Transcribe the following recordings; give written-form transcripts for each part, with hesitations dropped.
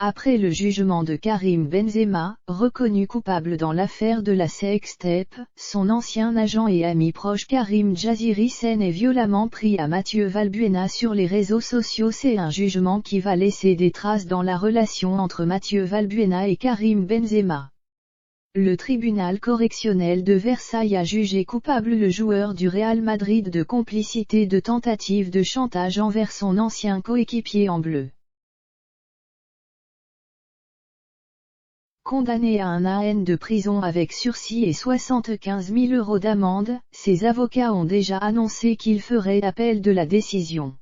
Après le jugement de Karim Benzema, reconnu coupable dans l'affaire de la sextape, son ancien agent et ami proche Karim Jaziri s'en est violemment pris à Mathieu Valbuena sur les réseaux sociaux. C'est un jugement qui va laisser des traces dans la relation entre Mathieu Valbuena et Karim Benzema. Le tribunal correctionnel de Versailles a jugé coupable le joueur du Real Madrid de complicité de tentative de chantage envers son ancien coéquipier en bleu. Condamné à un an de prison avec sursis et 75 000 € d'amende, ses avocats ont déjà annoncé qu'ils feraient appel de la décision.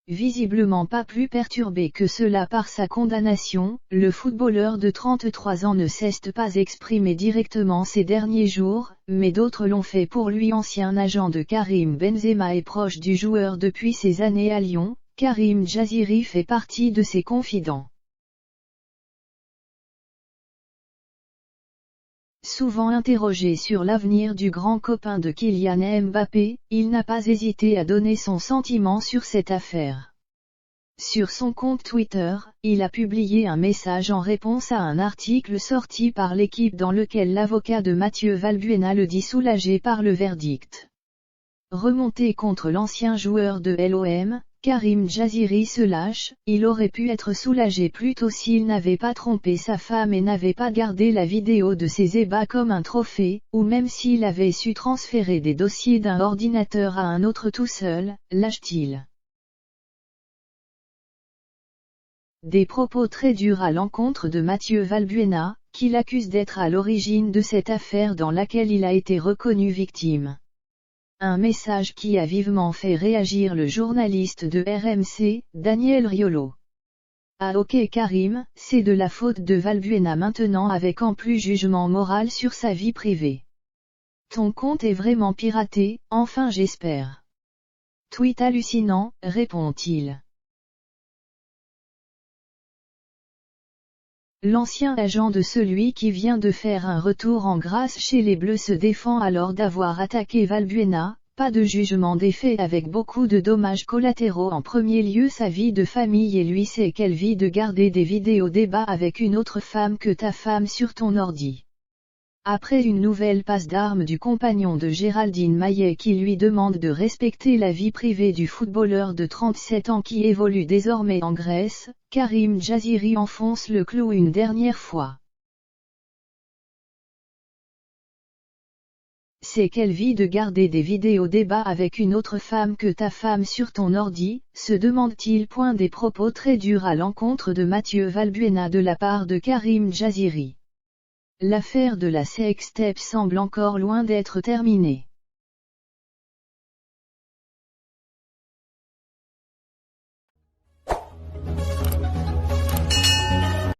Visiblement pas plus perturbé que cela par sa condamnation, le footballeur de 33 ans ne cesse pas d'exprimer directement ces derniers jours, mais d'autres l'ont fait pour lui. Ancien agent de Karim Benzema et proche du joueur depuis ses années à Lyon, Karim Jaziri fait partie de ses confidents. Souvent interrogé sur l'avenir du grand copain de Kylian Mbappé, il n'a pas hésité à donner son sentiment sur cette affaire. Sur son compte Twitter, il a publié un message en réponse à un article sorti par l'équipe dans lequel l'avocat de Mathieu Valbuena le dit soulagé par le verdict. Remonté contre l'ancien joueur de l'OM, Karim Jaziri se lâche. Il aurait pu être soulagé plus tôt s'il n'avait pas trompé sa femme et n'avait pas gardé la vidéo de ses ébats comme un trophée, ou même s'il avait su transférer des dossiers d'un ordinateur à un autre tout seul, lâche-t-il. Des propos très durs à l'encontre de Mathieu Valbuena, qui l'accuse d'être à l'origine de cette affaire dans laquelle il a été reconnu victime. Un message qui a vivement fait réagir le journaliste de RMC, Daniel Riolo. Ah ok Karim, c'est de la faute de Valbuena maintenant avec en plus jugement moral sur sa vie privée. Ton compte est vraiment piraté, enfin j'espère. Tweet hallucinant, répond-il. L'ancien agent de celui qui vient de faire un retour en grâce chez les Bleus se défend alors d'avoir attaqué Valbuena. Pas de jugement des faits avec beaucoup de dommages collatéraux. En premier lieu sa vie de famille et lui c'est quelle vie de garder des vidéos débats avec une autre femme que ta femme sur ton ordi. Après une nouvelle passe d'armes du compagnon de Géraldine Maillet qui lui demande de respecter la vie privée du footballeur de 37 ans qui évolue désormais en Grèce, Karim Jaziri enfonce le clou une dernière fois. C'est quelle vie de garder des vidéos débats avec une autre femme que ta femme sur ton ordi, se demande-t-il. Des propos très durs à l'encontre de Mathieu Valbuena de la part de Karim Jaziri. L'affaire de la sextape semble encore loin d'être terminée.